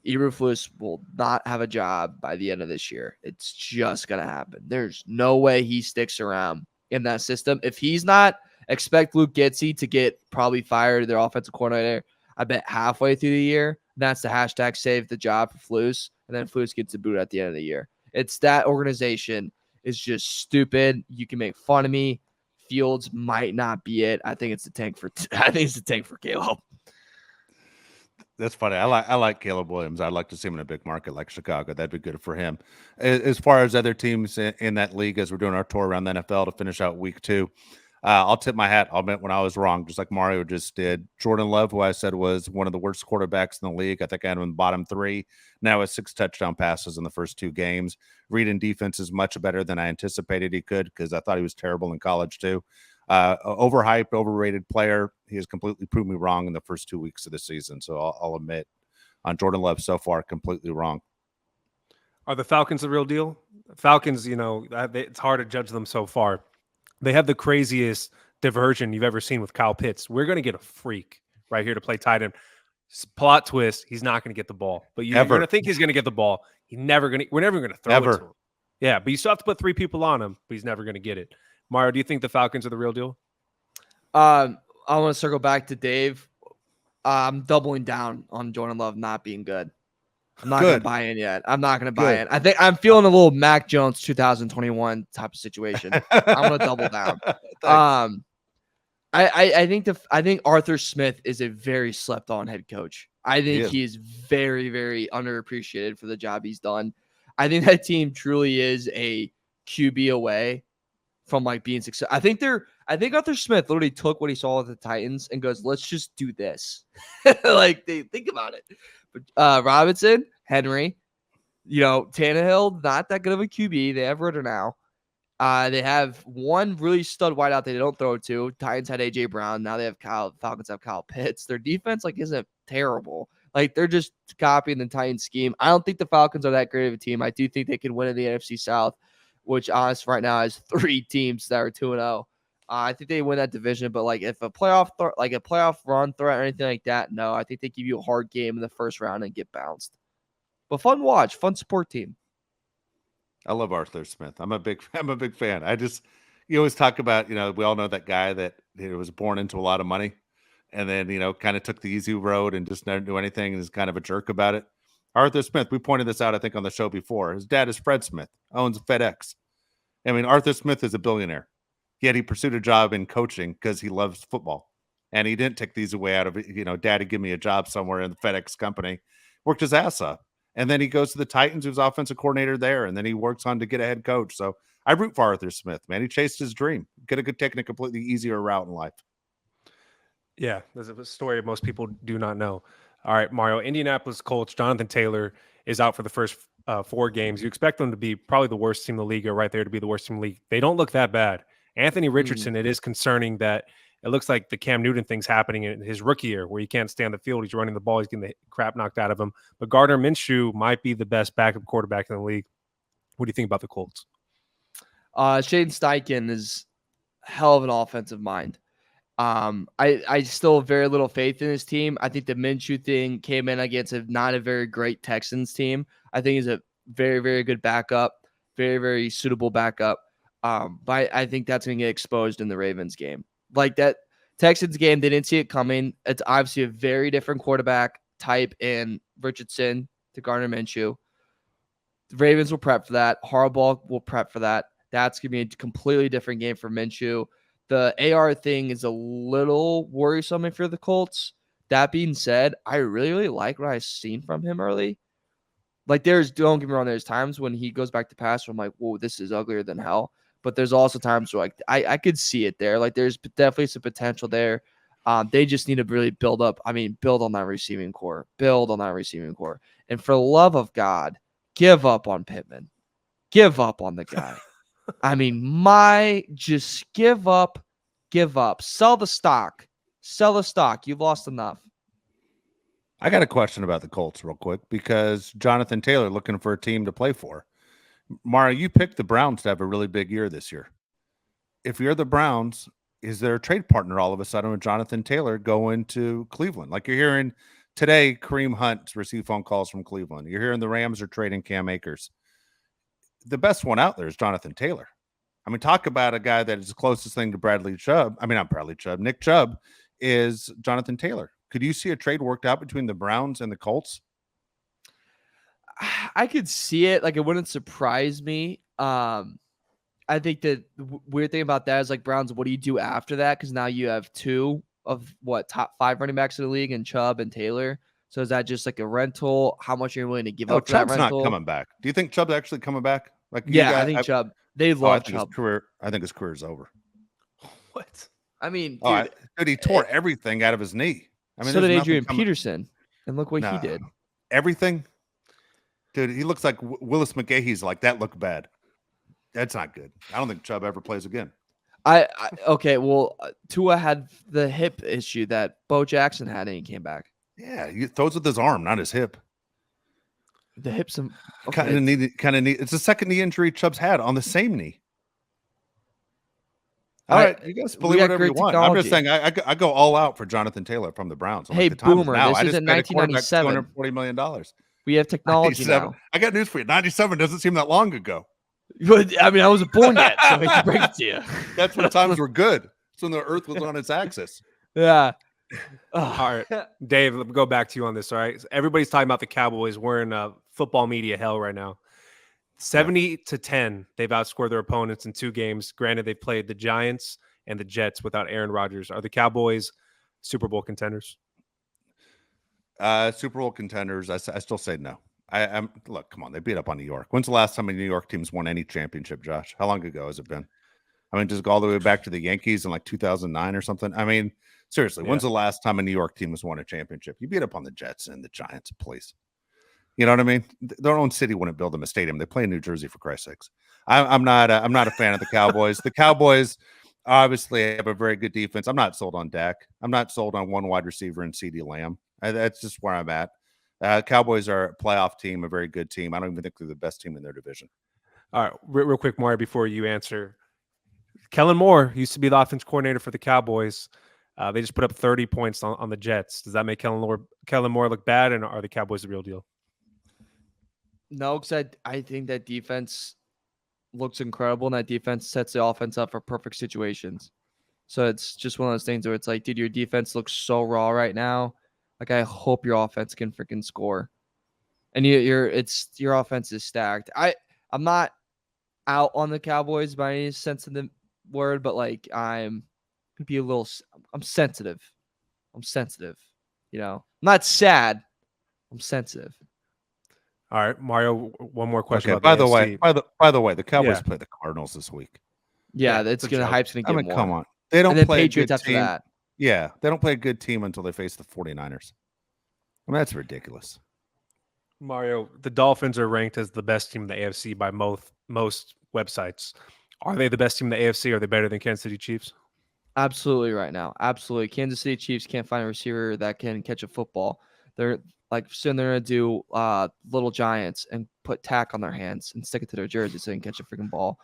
Eberflus will not have a job by the end of this year. It's just going to happen. There's no way he sticks around in that system. If he's not, expect Luke Getsy to get probably fired, their offensive coordinator, I bet halfway through the year. That's the hashtag save the job for Flus. And then Flus gets a boot at the end of the year. It's that organization is just stupid. You can make fun of me. Fields might not be it. I think it's the tank for Caleb. That's funny. I like Caleb Williams. I'd like to see him in a big market like Chicago. That'd be good for him. As far as other teams in that league, as we're doing our tour around the NFL to finish out week 2, I'll tip my hat. I'll admit when I was wrong, just like Mario just did. Jordan Love, who I said was one of the worst quarterbacks in the league. I think I had him in the bottom 3. Now has 6 touchdown passes in the first 2 games. Reading defense is much better than I anticipated he could because I thought he was terrible in college too. Overhyped, overrated player. He has completely proved me wrong in the first 2 weeks of the season. So I'll admit on Jordan Love so far, completely wrong. Are the Falcons the real deal? Falcons, it's hard to judge them so far. They have the craziest diversion you've ever seen with Kyle Pitts. We're going to get a freak right here to play tight end. Plot twist, he's not going to get the ball. But you're going to think he's going to get the ball. We're never going to throw it to him. Yeah, but you still have to put 3 people on him, but he's never going to get it. Mario, do you think the Falcons are the real deal? I want to circle back to Dave. I'm doubling down on Jordan Love not being good. I'm not going to buy in yet. I'm not going to buy in. I think I'm feeling a little Mac Jones 2021 type of situation. I'm going to double down. I think Arthur Smith is a very slept on head coach. I think he is very, very underappreciated for the job he's done. I think that team truly is a QB away from being successful. I think Arthur Smith literally took what he saw with the Titans and goes, let's just do this. They think about it. But Robinson, Henry, Tannehill, not that good of a QB. They have Ritter now. They have one really stud wideout they don't throw to. Titans had AJ Brown. Now they have Falcons have Kyle Pitts. Their defense isn't terrible. They're just copying the Titans scheme. I don't think the Falcons are that great of a team. I do think they can win in the NFC South, which honestly right now has 3 teams that are 2-0. I think they win that division, but if a playoff run threat or anything like that, no. I think they give you a hard game in the first round and get bounced. But fun watch, fun support team. I love Arthur Smith. I'm a big fan. You always talk about, we all know that guy that was born into a lot of money and then, kind of took the easy road and just never do anything and is kind of a jerk about it. Arthur Smith, we pointed this out, I think, on the show before. His dad is Fred Smith, owns FedEx. I mean, Arthur Smith is a billionaire. Yet he pursued a job in coaching because he loves football. And he didn't take the easy way out of it. Daddy, give me a job somewhere in the FedEx company. Worked his ass off. And then he goes to the Titans, who's offensive coordinator there. And then he works on to get a head coach. So I root for Arthur Smith, man. He chased his dream. Could have taken a completely easier route in life. Yeah, there's a story most people do not know. All right, Mario, Indianapolis Colts, Jonathan Taylor is out for the first 4 games. You expect them to be probably the worst team in the league, or right there to be the worst team in the league. They don't look that bad. Anthony Richardson, it is concerning that it looks like the Cam Newton thing's happening in his rookie year where he can't stay on the field. He's running the ball. He's getting the crap knocked out of him. But Gardner Minshew might be the best backup quarterback in the league. What do you think about the Colts? Shane Steichen is hell of an offensive mind. I still have very little faith in his team. I think the Minshew thing came in against not a very great Texans team. I think he's a very, very good backup, very, very suitable backup. But I think that's going to get exposed in the Ravens game. That Texans game, they didn't see it coming. It's obviously a very different quarterback type in Richardson to Gardner Minshew. The Ravens will prep for that. Harbaugh will prep for that. That's going to be a completely different game for Minshew. The AR thing is a little worrisome if you're the Colts. That being said, I really, really like what I've seen from him early. Like, don't get me wrong, there's times when he goes back to pass where I'm like, whoa, this is uglier than hell. But there's also times where, like, I could see it there. Like, there's definitely some potential there. They just need to really build on that receiving core. Build on that receiving core. And for the love of God, give up on Pittman. Give up on the guy. I mean, just give up. Sell the stock. You've lost enough. I got a question about the Colts real quick because Jonathan Taylor looking for a team to play for. Mara, you picked the Browns to have a really big year this year. If you're the Browns, is there a trade partner all of a sudden with Jonathan Taylor going to Cleveland? Like you're hearing today, Kareem Hunt received phone calls from Cleveland. You're hearing the Rams are trading Cam Akers. The best one out there is Jonathan Taylor. I mean, talk about a guy that is the closest thing to Bradley Chubb. I mean, not Bradley Chubb. Nick Chubb is Jonathan Taylor. Could you see a trade worked out between the Browns and the Colts? I could see it. Like, it wouldn't surprise me. I think the weird thing about that is, like, Browns, what do you do after that? Because now you have two of top 5 running backs in the league and Chubb and Taylor. So is that just like a rental? How much are you willing to give up for Chubb's that rental? not coming back. Do you think Chubb's actually coming back? Like, I think Chubb. They love Chubb. I think his career is over. What? I mean, dude, he tore everything out of his knee. I mean, so did Adrian Peterson, and look what he did. Everything, dude. He looks like Willis McGahee's. Like that looked bad. That's not good. I don't think Chubb ever plays again. Okay. Well, Tua had the hip issue that Bo Jackson had, and he came back. Yeah, he throws with his arm, not his hip. The hips kind of need. It's the second knee injury Chubb's had on the same knee. All right, you guys believe whatever you want. I'm just saying, I go all out for Jonathan Taylor from the Browns. Hey, Boomer, this is in 1997. $240 million. We have technology now. I got news for you. 97 doesn't seem that long ago. I mean, I wasn't born yet, so I hate to break it to you. That's when times were good. That's when the Earth was on its axis. Yeah. All right, Dave, let me go back to you on this. All right, everybody's talking about the Cowboys. We're in football media hell right now. 70-10, they've outscored their opponents in 2 games. Granted, they played the Giants and the Jets without Aaron Rodgers. Are the Cowboys Super Bowl contenders? Super Bowl contenders. I still say no. Look, come on. They beat up on New York. When's the last time a New York team's won any championship, Josh? How long ago has it been? I mean, just go all the way back to the Yankees in like 2009 or something. I mean, seriously, when's the last time a New York team has won a championship? You beat up on the Jets and the Giants, please. You know what I mean? Their own city wouldn't build them a stadium. They play in New Jersey, for Christ's sakes. I'm not a fan of the Cowboys. The Cowboys obviously have a very good defense. I'm not sold on Dak. I'm not sold on one wide receiver and CeeDee Lamb. That's just where I'm at. Cowboys are a playoff team, a very good team. I don't even think they're the best team in their division. All right, real quick, Mario, before you answer. Kellen Moore used to be the offense coordinator for the Cowboys. They just put up 30 points on the Jets. Does that make Kellen Moore look bad, and are the Cowboys the real deal? No, because I think that defense looks incredible, and that defense sets the offense up for perfect situations. So it's just one of those things where it's like, dude, your defense looks so raw right now. Like, I hope your offense can freaking score. And your offense is stacked. I'm not out on the Cowboys by any sense of the word, but like I'm sensitive. You know, I'm not sad. I'm sensitive. All right, Mario. One more question. Okay, about the by the way, the Cowboys play the Cardinals this week. Yeah, that's gonna hype's gonna get more. Come on, they don't play Patriots a good after team. that. Yeah, they don't play a good team until they face the 49ers. I mean, that's ridiculous. Mario, the Dolphins are ranked as the best team in the AFC by most websites. Are they the best team in the AFC? Are they better than Kansas City Chiefs? Absolutely, right now, absolutely. Kansas City Chiefs can't find a receiver that can catch a football. They're like soon they're gonna do little giants and put tack on their hands and stick it to their jersey so they can catch a freaking ball.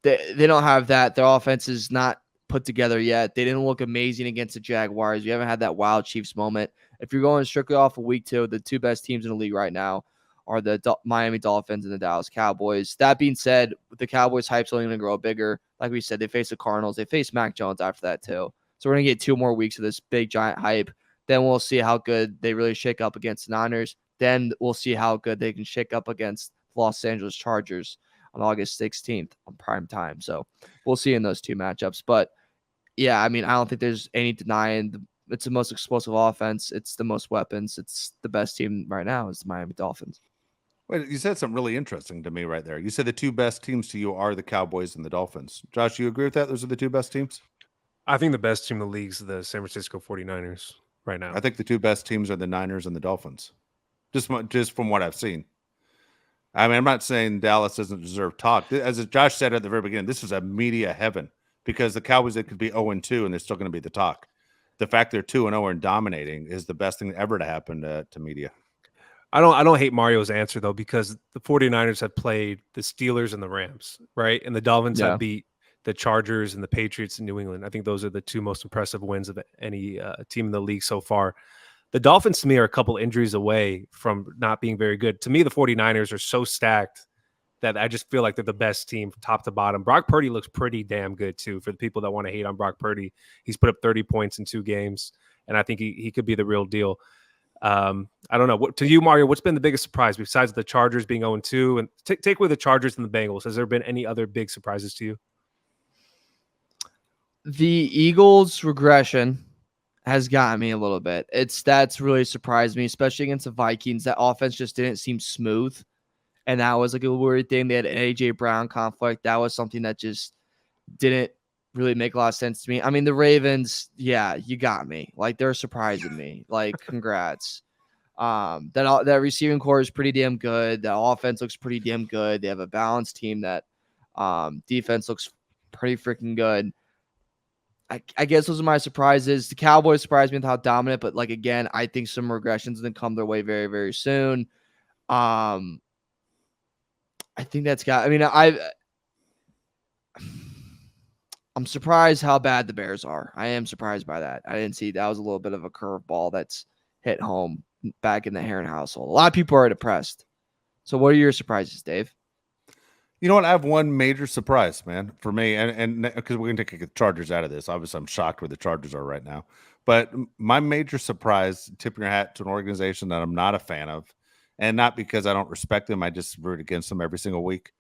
They don't have that. Their offense is not put together yet. They didn't look amazing against the Jaguars. You haven't had that wild Chiefs moment. If you're going strictly off of week 2, the 2 best teams in the league right now are the Miami Dolphins and the Dallas Cowboys. That being said, the Cowboys hype's only going to grow bigger. Like we said, they face the Cardinals. They face Mac Jones after that too. So we're going to get 2 more weeks of this big giant hype. Then we'll see how good they really shake up against the Niners. Then we'll see how good they can shake up against Los Angeles Chargers. on August 16th on prime time. So we'll see in those two matchups. But yeah, I mean, I don't think there's any denying it's the most explosive offense. It's the most weapons. It's the best team right now is the Miami Dolphins. Wait, you said something really interesting to me right there. You said the two best teams to you are the Cowboys and the Dolphins. Josh, you agree with that? Those are the two best teams? I think the best team in the league is the San Francisco 49ers right now. I think the two best teams are the Niners and the Dolphins. Just from what I've seen. I mean, I'm not saying Dallas doesn't deserve talk. As Josh said at the very beginning, this is a media heaven because the Cowboys, it could be 0-2 and they're still going to be the talk. The fact they're 2-0 and dominating is the best thing ever to happen to media. I don't hate Mario's answer though, because the 49ers have played the Steelers and the Rams, right? And the Dolphins have beat the Chargers and the Patriots in New England. I think those are the two most impressive wins of any team in the league so far. The Dolphins to me are a couple injuries away from not being very good. To me, the 49ers are so stacked that I just feel like they're the best team from top to bottom. Brock Purdy looks pretty damn good too. For the people that want to hate on Brock Purdy, he's put up 30 points in 2 games, and I think he could be the real deal. I don't know. To you, Mario, what's been the biggest surprise besides the Chargers being 0-2? And take away the Chargers and the Bengals. Has there been any other big surprises to you? The Eagles' regression has gotten me a little bit. That's really surprised me, especially against the Vikings. That offense just didn't seem smooth. And that was like a weird thing. They had an A.J. Brown conflict. That was something that just didn't really make a lot of sense to me. I mean, the Ravens, yeah, you got me. Like, they're surprising me. Like, congrats. That receiving core is pretty damn good. The offense looks pretty damn good. They have a balanced team. That defense looks pretty freaking good. I guess those are my surprises. The Cowboys surprised me with how dominant, but like again, I think some regressions are going to come their way very, very soon. I think that's got. I mean, I'm surprised how bad the Bears are. I am surprised by that. I didn't see that was a little bit of a curveball that's hit home back in the Heron household. A lot of people are depressed. So, what are your surprises, Dave? You know what? I have one major surprise, man, for me, and because we're going to take the Chargers out of this. Obviously, I'm shocked where the Chargers are right now. But my major surprise, tipping your hat to an organization that I'm not a fan of, and not because I don't respect them, I just root against them every single week.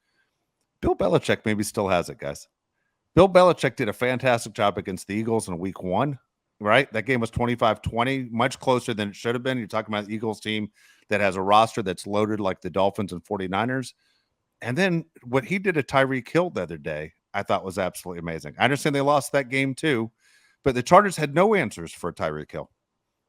Bill Belichick maybe still has it, guys. Bill Belichick did a fantastic job against the Eagles in week 1, right? That game was 25-20, much closer than it should have been. You're talking about the Eagles team that has a roster that's loaded like the Dolphins and 49ers. And then what he did to Tyreek Hill the other day, I thought was absolutely amazing. I understand they lost that game too, but the Chargers had no answers for Tyreek Hill.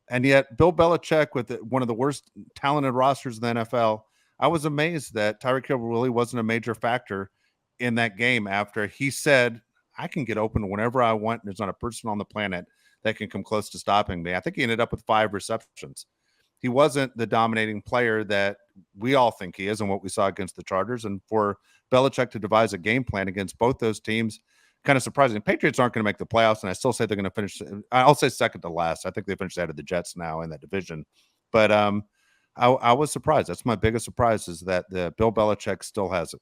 And yet Bill Belichick, with one of the worst talented rosters in the NFL, I was amazed that Tyreek Hill really wasn't a major factor in that game after he said, I can get open whenever I want. There's not a person on the planet that can come close to stopping me. I think he ended up with 5 receptions. He wasn't the dominating player that we all think he is and what we saw against the Chargers. And for Belichick to devise a game plan against both those teams, kind of surprising. The Patriots aren't going to make the playoffs, and I still say they're going to finish. I'll say second to last. I think they finished ahead of the Jets now in that division. But I was surprised. That's my biggest surprise is that Bill Belichick still has it.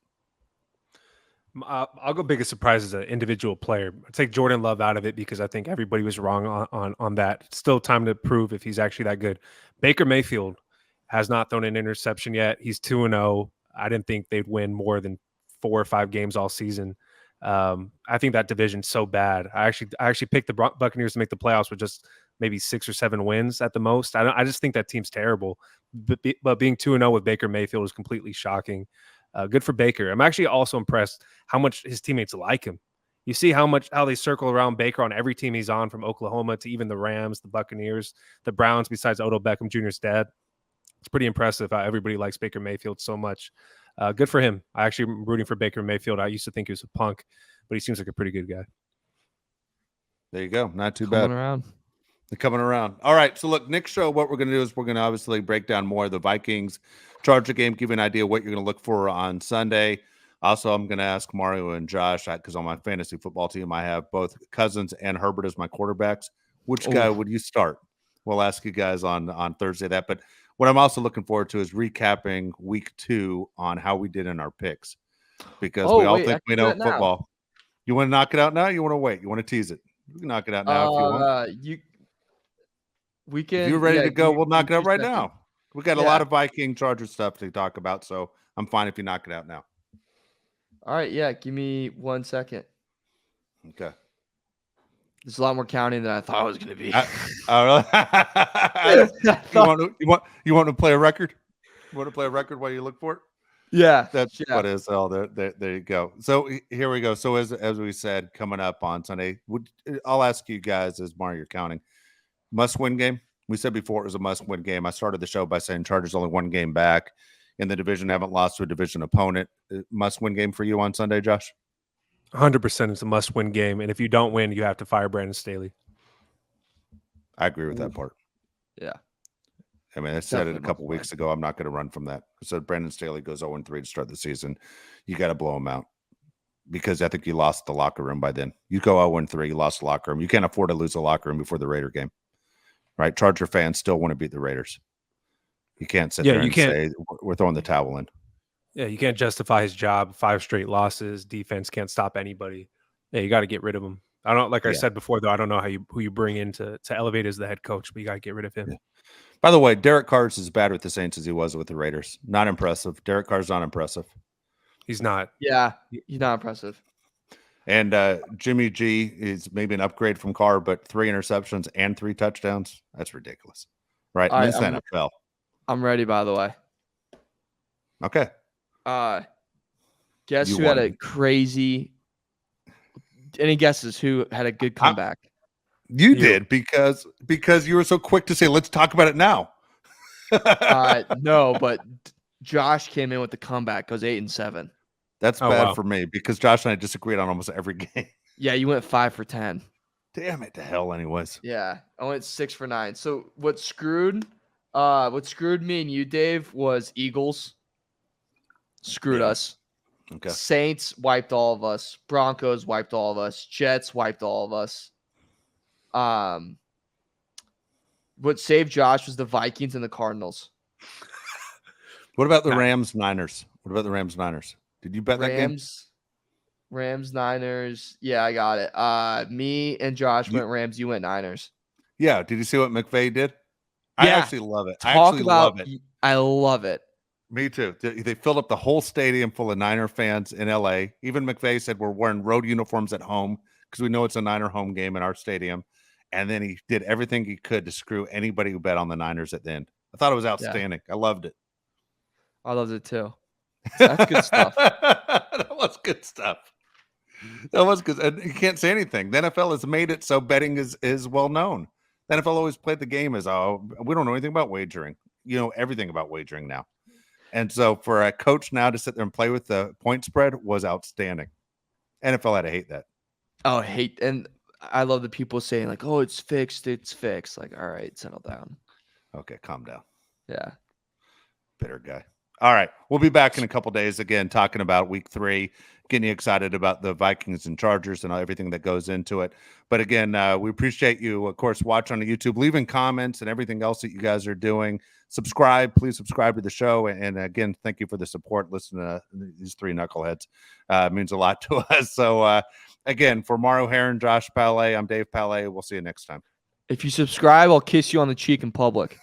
I'll go biggest surprise as an individual player. I take Jordan Love out of it because I think everybody was wrong on that. Still time to prove if he's actually that good. Baker Mayfield has not thrown an interception yet. He's 2-0. I didn't think they'd win more than 4 or 5 games all season. I think that division's so bad. I actually picked the Buccaneers to make the playoffs with just maybe 6 or 7 wins at the most. I just think that team's terrible. But being 2-0 with Baker Mayfield is completely shocking. Good for Baker. I'm actually also impressed how much his teammates like him. You see how they circle around Baker on every team he's on, from Oklahoma to even the Rams, the Buccaneers, the Browns, besides Odell Beckham Jr.'s dad. It's pretty impressive how everybody likes Baker Mayfield so much. Good for him. I actually am rooting for Baker Mayfield. I used to think he was a punk, but he seems like a pretty good guy. There you go. Not too Coming bad. around. They're coming around. All right. So look, next show, what we're going to do is we're going to obviously break down more of the Vikings Charger game, give you an idea what you're going to look for on Sunday. Also, I'm going to ask Mario and Josh, because on my fantasy football team, I have both Cousins and Herbert as my quarterbacks. Which guy would you start? We'll ask you guys on Thursday that. But what I'm also looking forward to is recapping week 2 on how we did in our picks, because we all think we know football. You want to knock it out now? Or you want to wait? You want to tease it? You can knock it out now if you want. We can. If you're ready to go, we'll knock it out right now. We got a lot of Viking Charger stuff to talk about, so I'm fine if you knock it out now. All right, yeah. Give me 1 second. Okay. There's a lot more counting than I thought it was going to be. You want to play a record? You want to play a record while you look for it? Yeah, That's yeah. what is. Oh, there you go. So here we go. So as we said, coming up on Sunday, I'll ask you guys as Mario, you're counting must-win game. We said before it was a must-win game. I started the show by saying Chargers only 1 game back in the division, haven't lost to a division opponent. Must-win game for you on Sunday, Josh? 100% it's a must-win game, and if you don't win, you have to fire Brandon Staley. I agree with that part. Yeah. I mean, I said it a couple weeks ago. I'm not going to run from that. I said Brandon Staley goes 0-3 to start the season. You got to blow him out because I think you lost the locker room by then. You go 0-3, you lost the locker room. You can't afford to lose the locker room before the Raider game, right? Charger fans still want to beat the Raiders. You can't sit there and say we're throwing the towel in. Yeah, you can't justify his job. 5 straight losses. Defense can't stop anybody. Yeah, you got to get rid of him. I don't I said before though. I don't know who you bring in to elevate as the head coach, but you got to get rid of him. Yeah. By the way, Derek Carr's as bad with the Saints as he was with the Raiders. Not impressive. Derek Carr's not impressive. He's not. Yeah, he's not impressive. And Jimmy G is maybe an upgrade from Carr, but 3 interceptions and 3 touchdowns. That's ridiculous. Right? All right, It's the NFL. I'm ready, by the way. Okay. Guess who had a crazy – any guesses who had a good comeback? You did because you were so quick to say, let's talk about it now. No, but Josh came in with the comeback, goes 8-7. That's bad for me because Josh and I disagreed on almost every game. Yeah, you went 5 for 10. Damn it to hell anyways. Yeah, I went 6 for 9. So what screwed me and you, Dave, was Eagles. Screwed us. Okay. Saints wiped all of us. Broncos wiped all of us. Jets wiped all of us. What saved Josh was the Vikings and the Cardinals. What about the Rams Niners? Did you bet that game? Rams Niners. Yeah, I got it. Me and Josh went Rams. You went Niners. Yeah. Did you see what McVay did? Yeah. I actually love it. Love it. I love it. Me too. They filled up the whole stadium full of Niner fans in LA. Even McVay said we're wearing road uniforms at home because we know it's a Niner home game in our stadium. And then he did everything he could to screw anybody who bet on the Niners at the end. I thought it was outstanding. Yeah. I loved it. I loved it too. That's good stuff. That was good stuff. That was good. And you can't say anything. The NFL has made it so betting is well known. The NFL always played the game as, we don't know anything about wagering. You know everything about wagering now. And so for a coach now to sit there and play with the point spread was outstanding. NFL had to hate that. Oh, and I love the people saying like, "Oh, it's fixed. It's fixed." Like, all right, settle down. Okay, calm down. Yeah, bitter guy. All right, we'll be back in a couple days again talking about Week 3, getting you excited about the Vikings and Chargers and everything that goes into it. But again, we appreciate you, of course, watching on YouTube, leaving comments and everything else that you guys are doing. Please subscribe to the show. And again, thank you for the support. Listen to these 3 knuckleheads. It means a lot to us. So again, for Mario Heron, Josh Palais, I'm Dave Palais. We'll see you next time. If you subscribe, I'll kiss you on the cheek in public.